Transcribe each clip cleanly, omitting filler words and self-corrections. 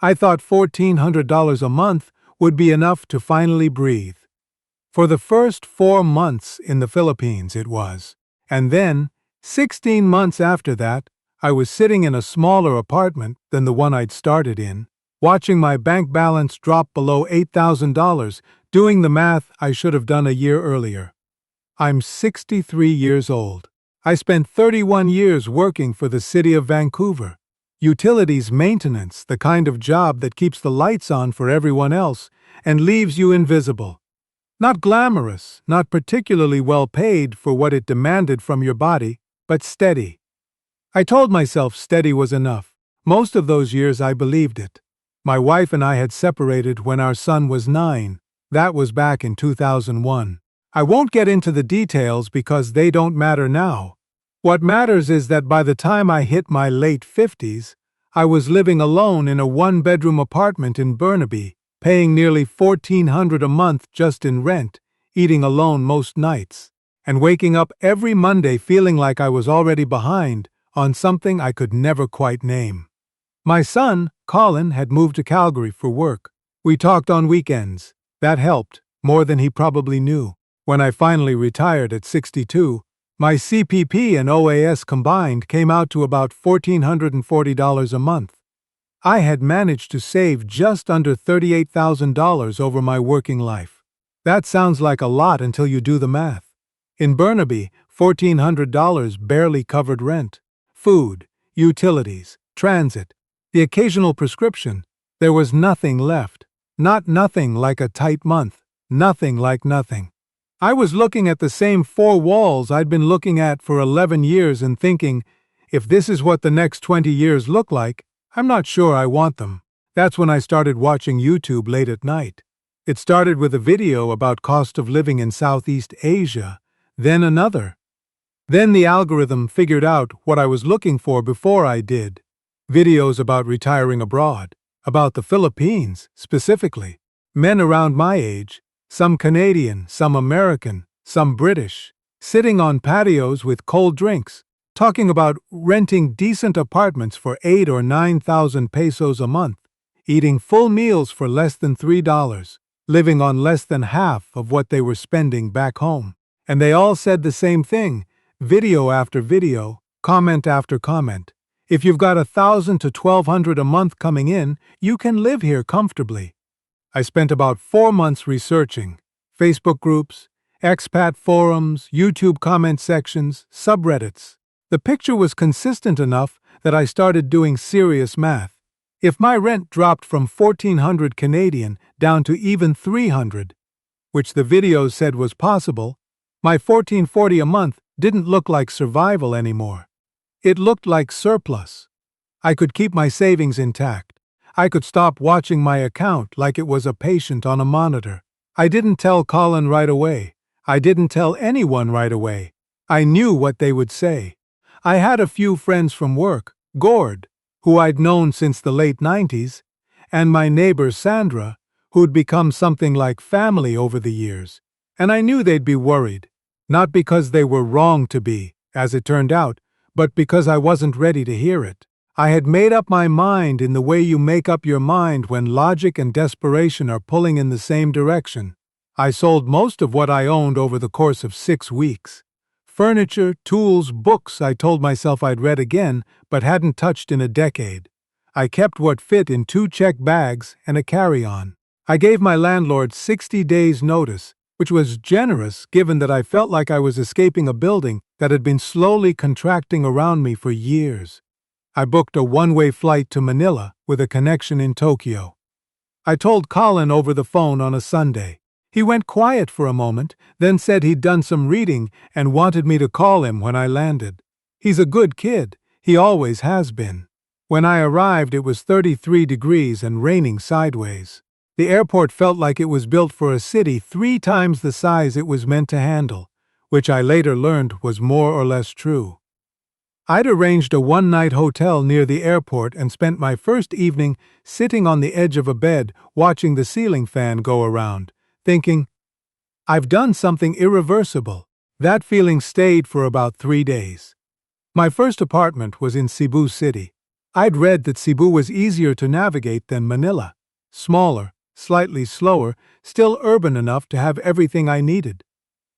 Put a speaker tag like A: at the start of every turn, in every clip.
A: I thought $1,400 a month would be enough to finally breathe. For the first 4 months in the Philippines it was, and then, 16 months after that, I was sitting in a smaller apartment than the one I'd started in, watching my bank balance drop below $8,000, doing the math I should have done a year earlier. I'm 63 years old. I spent 31 years working for the city of Vancouver. Utilities maintenance, the kind of job that keeps the lights on for everyone else and leaves you invisible. Not glamorous, not particularly well paid for what it demanded from your body, but steady. I told myself steady was enough. Most of those years I believed it. My wife and I had separated when our son was 9. That was back in 2001. I won't get into the details because they don't matter now. What matters is that by the time I hit my late 50s, I was living alone in a 1-bedroom apartment in Burnaby, paying nearly $1,400 a month just in rent, eating alone most nights, and waking up every Monday feeling like I was already behind on something I could never quite name. My son, Colin, had moved to Calgary for work. We talked on weekends. That helped, more than he probably knew. When I finally retired at 62, my CPP and OAS combined came out to about $1,440 a month. I had managed to save just under $38,000 over my working life. That sounds like a lot until you do the math. In Burnaby, $1,400 barely covered rent, food, utilities, transit, the occasional prescription. There was nothing left. Not nothing like a tight month. Nothing like nothing. I was looking at the same 4 walls I'd been looking at for 11 years and thinking, if this is what the next 20 years look like, I'm not sure I want them. That's when I started watching YouTube late at night. It started with a video about cost of living in Southeast Asia, then another. Then the algorithm figured out what I was looking for before I did. Videos about retiring abroad, about the Philippines specifically, men around my age, some Canadian, some American, some British, sitting on patios with cold drinks, talking about renting decent apartments for 8 or 9,000 pesos a month, eating full meals for less than $3, living on less than half of what they were spending back home. And they all said the same thing, video after video, comment after comment. If you've got $1,000 to $1,200 a month coming in, you can live here comfortably. I spent about 4 months researching Facebook groups, expat forums, YouTube comment sections, subreddits. The picture was consistent enough that I started doing serious math. If my rent dropped from 1,400 Canadian down to even 300, which the videos said was possible, my $1,440 a month didn't look like survival anymore. It looked like surplus. I could keep my savings intact. I could stop watching my account like it was a patient on a monitor. I didn't tell Colin right away. I didn't tell anyone right away. I knew what they would say. I had a few friends from work, Gord, who I'd known since the late 90s, and my neighbor Sandra, who'd become something like family over the years. And I knew they'd be worried, not because they were wrong to be, as it turned out, but because I wasn't ready to hear it. I had made up my mind in the way you make up your mind when logic and desperation are pulling in the same direction. I sold most of what I owned over the course of 6 weeks. Furniture, tools, books I told myself I'd read again, but hadn't touched in a decade. I kept what fit in 2 check bags and a carry-on. I gave my landlord 60 days' notice, which was generous given that I felt like I was escaping a building that had been slowly contracting around me for years. I booked a 1-way flight to Manila with a connection in Tokyo. I told Colin over the phone on a Sunday. He went quiet for a moment, then said he'd done some reading and wanted me to call him when I landed. He's a good kid. He always has been. When I arrived, it was 33 degrees and raining sideways. The airport felt like it was built for a city 3 times the size it was meant to handle, which I later learned was more or less true. I'd arranged a 1-night hotel near the airport and spent my first evening sitting on the edge of a bed watching the ceiling fan go around, thinking, I've done something irreversible. That feeling stayed for about 3 days. My first apartment was in Cebu City. I'd read that Cebu was easier to navigate than Manila. Smaller, slightly slower, still urban enough to have everything I needed.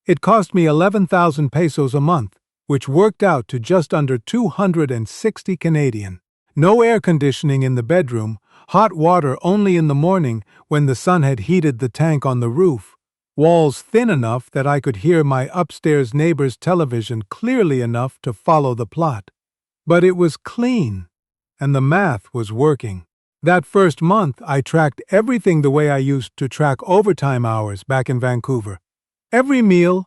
A: It cost me 11,000 pesos a month, which worked out to just under 260 Canadian. No air conditioning in the bedroom, hot water only in the morning when the sun had heated the tank on the roof, walls thin enough that I could hear my upstairs neighbor's television clearly enough to follow the plot. But it was clean, and the math was working. That first month, I tracked everything the way I used to track overtime hours back in Vancouver. Every meal,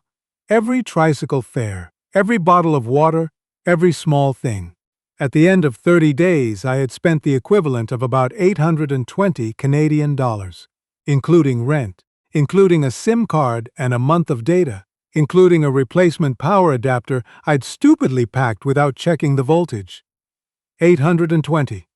A: every tricycle fare, every bottle of water, every small thing. At the end of 30 days, I had spent the equivalent of about 820 Canadian dollars, including rent, including a SIM card and a month of data, including a replacement power adapter I'd stupidly packed without checking the voltage. 820.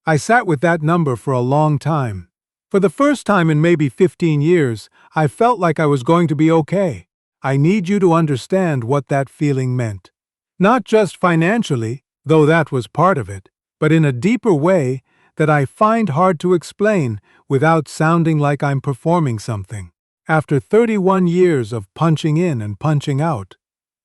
A: I sat with that number for a long time. For the first time in maybe 15 years, I felt like I was going to be okay. I need you to understand what that feeling meant. Not just financially, though that was part of it, but in a deeper way that I find hard to explain without sounding like I'm performing something. After 31 years of punching in and punching out,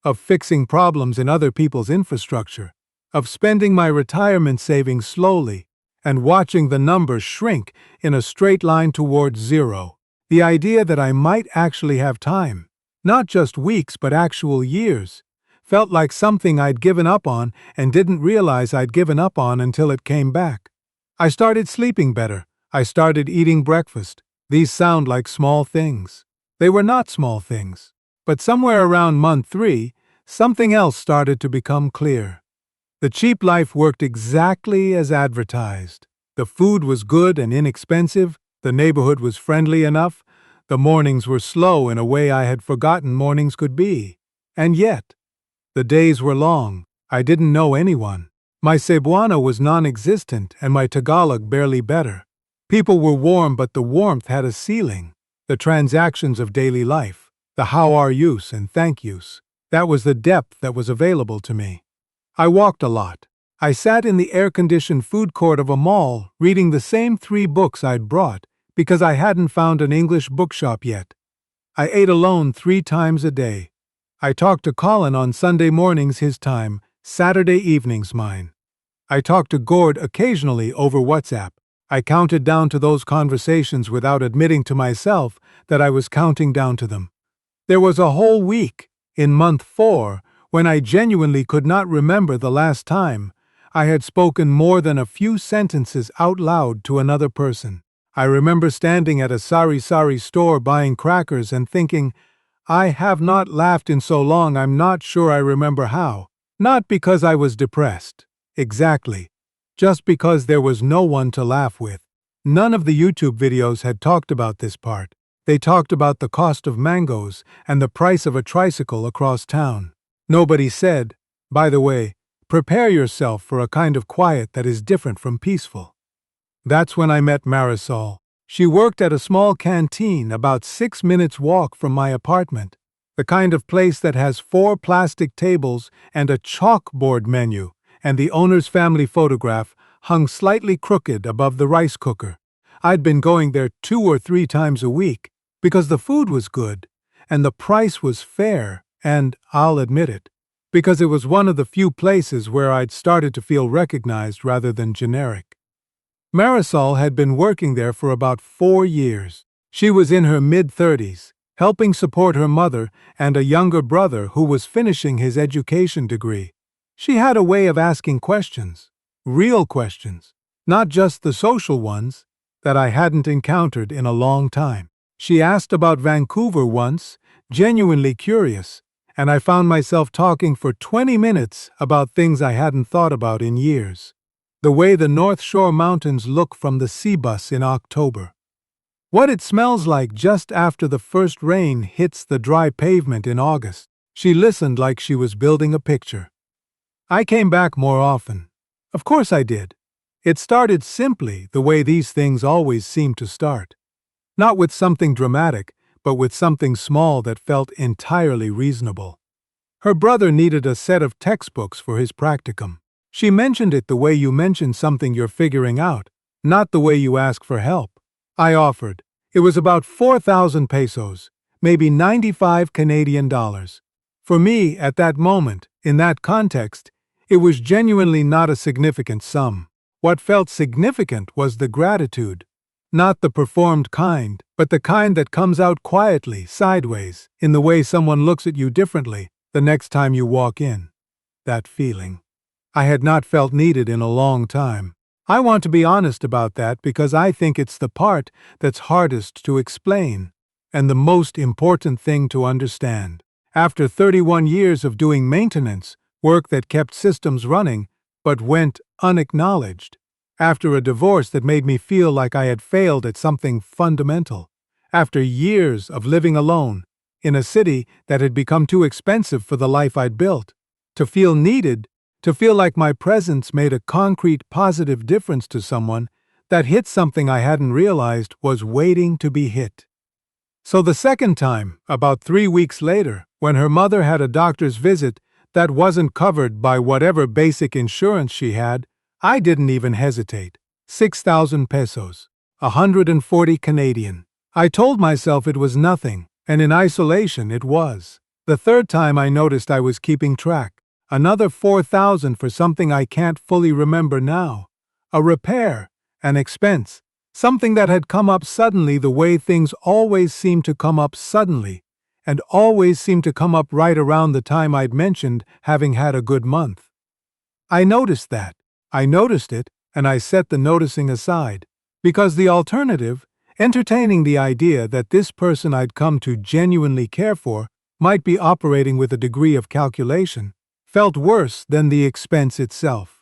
A: of fixing problems in other people's infrastructure, of spending my retirement savings slowly, and watching the numbers shrink in a straight line towards zero, the idea that I might actually have time, not just weeks but actual years, felt like something I'd given up on and didn't realize I'd given up on until it came back. I started sleeping better. I started eating breakfast. These sound like small things. They were not small things. But somewhere around month 3, something else started to become clear. The cheap life worked exactly as advertised. The food was good and inexpensive, the neighborhood was friendly enough, the mornings were slow in a way I had forgotten mornings could be. And yet, the days were long. I didn't know anyone. My Cebuano was non-existent and my Tagalog barely better. People were warm, but the warmth had a ceiling. The transactions of daily life, the how are yous and thank yous, that was the depth that was available to me. I walked a lot. I sat in the air-conditioned food court of a mall reading the same 3 books I'd brought because I hadn't found an English bookshop yet. I ate alone 3 times a day. I talked to Colin on Sunday mornings his time, Saturday evenings mine. I talked to Gord occasionally over WhatsApp. I counted down to those conversations without admitting to myself that I was counting down to them. There was a whole week, in month 4, when I genuinely could not remember the last time I had spoken more than a few sentences out loud to another person. I remember standing at a sari-sari store buying crackers and thinking, I have not laughed in so long I'm not sure I remember how. Not because I was depressed. Exactly. Just because there was no one to laugh with. None of the YouTube videos had talked about this part. They talked about the cost of mangoes and the price of a tricycle across town. Nobody said, by the way, prepare yourself for a kind of quiet that is different from peaceful. That's when I met Marisol. She worked at a small canteen about 6 minutes' walk from my apartment, the kind of place that has 4 plastic tables and a chalkboard menu, and the owner's family photograph hung slightly crooked above the rice cooker. I'd been going there 2 or 3 times a week because the food was good, and the price was fair, and, I'll admit it, because it was one of the few places where I'd started to feel recognized rather than generic. Marisol had been working there for about 4 years. She was in her mid-30s, helping support her mother and a younger brother who was finishing his education degree. She had a way of asking questions, real questions, not just the social ones that I hadn't encountered in a long time. She asked about Vancouver once, genuinely curious, and I found myself talking for 20 minutes about things I hadn't thought about in years. The way the North Shore Mountains look from the sea bus in October. What it smells like just after the first rain hits the dry pavement in August. She listened like she was building a picture. I came back more often. Of course I did. It started simply the way these things always seem to start. Not with something dramatic, but with something small that felt entirely reasonable. Her brother needed a set of textbooks for his practicum. She mentioned it the way you mention something you're figuring out, not the way you ask for help. I offered. It was about 4,000 pesos, maybe 95 Canadian dollars. For me, at that moment, in that context, it was genuinely not a significant sum. What felt significant was the gratitude. Not the performed kind, but the kind that comes out quietly, sideways, in the way someone looks at you differently the next time you walk in. That feeling. I had not felt needed in a long time. I want to be honest about that because I think it's the part that's hardest to explain, and the most important thing to understand. After 31 years of doing maintenance, work that kept systems running, but went unacknowledged, after a divorce that made me feel like I had failed at something fundamental, after years of living alone, in a city that had become too expensive for the life I'd built, to feel needed, to feel like my presence made a concrete positive difference to someone, that hit something I hadn't realized was waiting to be hit. So the second time, about 3 weeks later, when her mother had a doctor's visit that wasn't covered by whatever basic insurance she had, I didn't even hesitate. 6,000 pesos. 140 Canadian. I told myself it was nothing, and in isolation it was. The third time I noticed I was keeping track. Another 4,000 for something I can't fully remember now. A repair, an expense, something that had come up suddenly the way things always seem to come up suddenly, and always seem to come up right around the time I'd mentioned having had a good month. I noticed that. I noticed it, and I set the noticing aside, because the alternative, entertaining the idea that this person I'd come to genuinely care for might be operating with a degree of calculation, felt worse than the expense itself.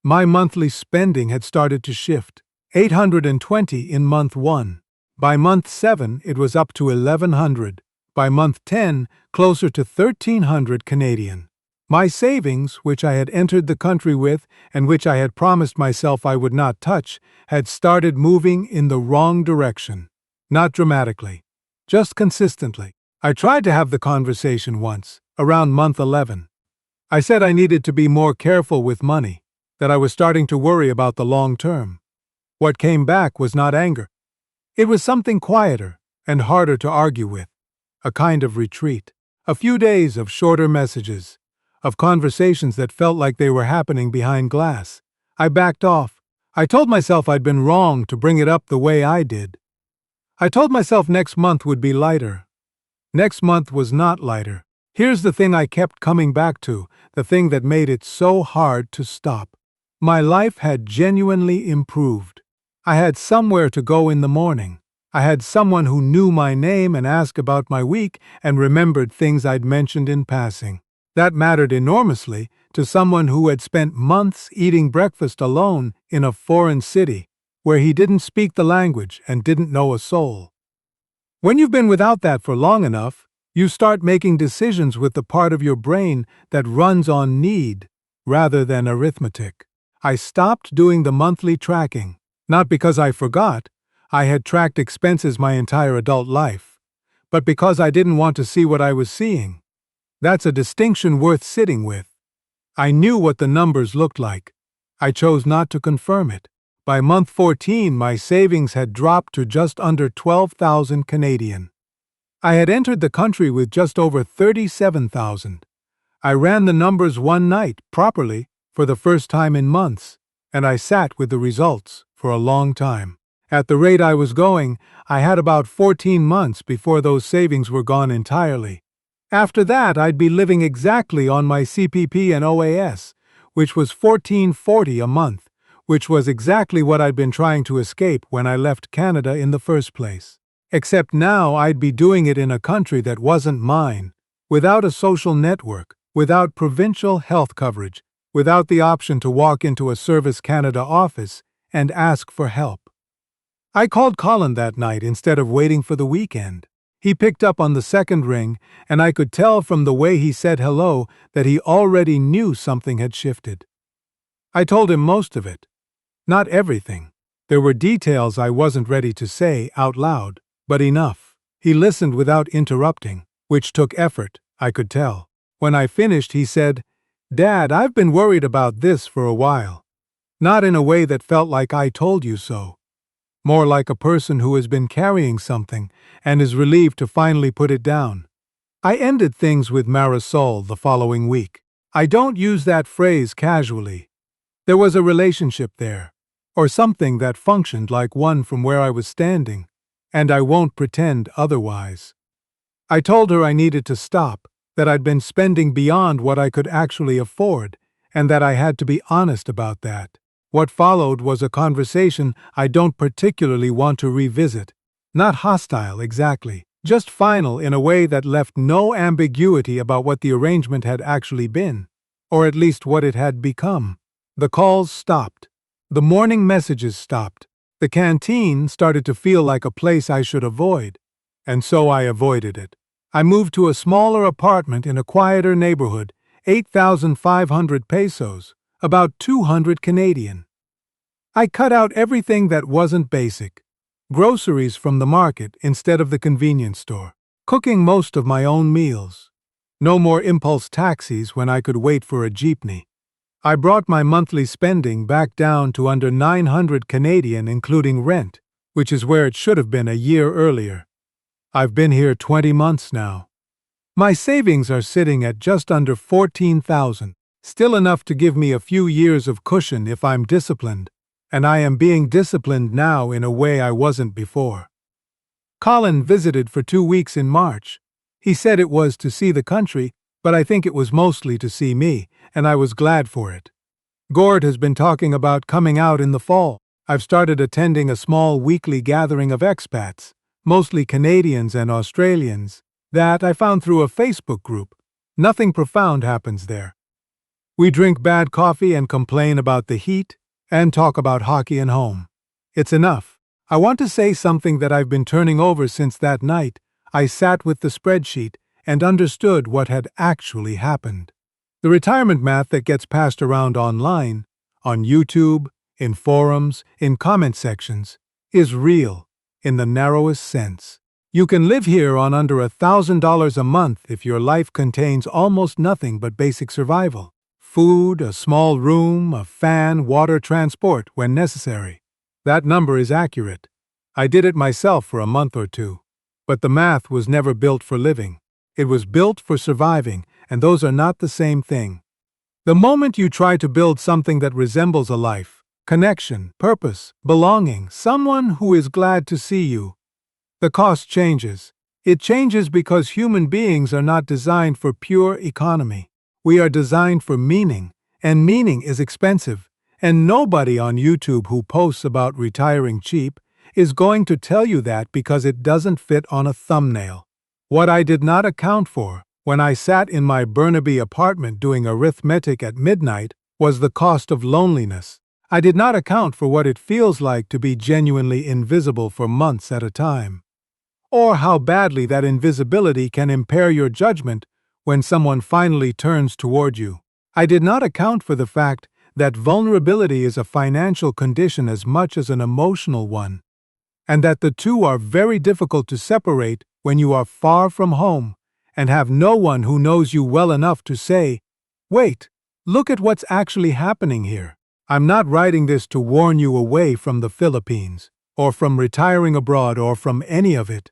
A: My monthly spending had started to shift. 820 in month 1. By month 7, it was up to 1,100. By month 10, closer to 1,300 Canadian. My savings, which I had entered the country with and which I had promised myself I would not touch, had started moving in the wrong direction. Not dramatically, just consistently. I tried to have the conversation once, around month 11. I said I needed to be more careful with money, that I was starting to worry about the long term. What came back was not anger. It was something quieter and harder to argue with, a kind of retreat. A few days of shorter messages, of conversations that felt like they were happening behind glass. I backed off. I told myself I'd been wrong to bring it up the way I did. I told myself next month would be lighter. Next month was not lighter. Here's the thing I kept coming back to, the thing that made it so hard to stop. My life had genuinely improved. I had somewhere to go in the morning. I had someone who knew my name and asked about my week and remembered things I'd mentioned in passing. That mattered enormously to someone who had spent months eating breakfast alone in a foreign city, where he didn't speak the language and didn't know a soul. When you've been without that for long enough, you start making decisions with the part of your brain that runs on need rather than arithmetic. I stopped doing the monthly tracking, not because I forgot. I had tracked expenses my entire adult life, but because I didn't want to see what I was seeing. That's a distinction worth sitting with. I knew what the numbers looked like. I chose not to confirm it. By month 14, my savings had dropped to just under 12,000 Canadian. I had entered the country with just over 37,000. I ran the numbers one night, properly, for the first time in months, and I sat with the results for a long time. At the rate I was going, I had about 14 months before those savings were gone entirely. After that, I'd be living exactly on my CPP and OAS, which was $14.40 a month, which was exactly what I'd been trying to escape when I left Canada in the first place. Except now I'd be doing it in a country that wasn't mine, without a social network, without provincial health coverage, without the option to walk into a Service Canada office and ask for help. I called Colin that night instead of waiting for the weekend. He picked up on the second ring, and I could tell from the way he said hello that he already knew something had shifted. I told him most of it. Not everything. There were details I wasn't ready to say out loud, but enough. He listened without interrupting, which took effort, I could tell. When I finished, he said, Dad, I've been worried about this for a while. Not in a way that felt like I told you so. More like a person who has been carrying something and is relieved to finally put it down. I ended things with Marisol the following week. I don't use that phrase casually. There was a relationship there, or something that functioned like one from where I was standing, and I won't pretend otherwise. I told her I needed to stop, that I'd been spending beyond what I could actually afford, and that I had to be honest about that. What followed was a conversation I don't particularly want to revisit. Not hostile, exactly, just final in a way that left no ambiguity about what the arrangement had actually been, or at least what it had become. The calls stopped. The morning messages stopped. The canteen started to feel like a place I should avoid, and so I avoided it. I moved to a smaller apartment in a quieter neighborhood, 8,500 pesos, about 200 Canadian. I cut out everything that wasn't basic. Groceries from the market instead of the convenience store. Cooking most of my own meals. No more impulse taxis when I could wait for a jeepney. I brought my monthly spending back down to under 900 Canadian including rent, which is where it should have been a year earlier. I've been here 20 months now. My savings are sitting at just under 14,000, still enough to give me a few years of cushion if I'm disciplined, and I am being disciplined now in a way I wasn't before. Colin visited for 2 weeks in March. He said it was to see the country, but I think it was mostly to see me, and I was glad for it. Gord has been talking about coming out in the fall. I've started attending a small weekly gathering of expats, mostly Canadians and Australians, that I found through a Facebook group. Nothing profound happens there. We drink bad coffee and complain about the heat, and talk about hockey and home. It's enough. I want to say something that I've been turning over since that night. I sat with the spreadsheet and understood what had actually happened. The retirement math that gets passed around online, on YouTube, in forums, in comment sections, is real, in the narrowest sense. You can live here on under $1,000 a month if your life contains almost nothing but basic survival. Food, a small room, a fan, water, transport when necessary. That number is accurate. I did it myself for a month or two. But the math was never built for living. It was built for surviving, and those are not the same thing. The moment you try to build something that resembles a life, connection, purpose, belonging, someone who is glad to see you, the cost changes. It changes because human beings are not designed for pure economy. We are designed for meaning, and meaning is expensive, and nobody on YouTube who posts about retiring cheap is going to tell you that because it doesn't fit on a thumbnail. What I did not account for when I sat in my Burnaby apartment doing arithmetic at midnight was the cost of loneliness. I did not account for what it feels like to be genuinely invisible for months at a time, or how badly that invisibility can impair your judgment when someone finally turns toward you. I did not account for the fact that vulnerability is a financial condition as much as an emotional one, and that the two are very difficult to separate when you are far from home and have no one who knows you well enough to say, "Wait, look at what's actually happening here." I'm not writing this to warn you away from the Philippines, or from retiring abroad, or from any of it.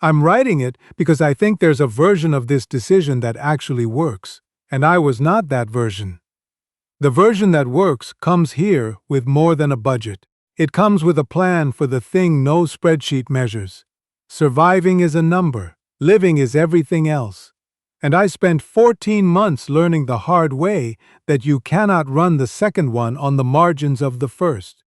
A: I'm writing it because I think there's a version of this decision that actually works, and I was not that version. The version that works comes here with more than a budget. It comes with a plan for the thing no spreadsheet measures. Surviving is a number, living is everything else. And I spent 14 months learning the hard way that you cannot run the second one on the margins of the first.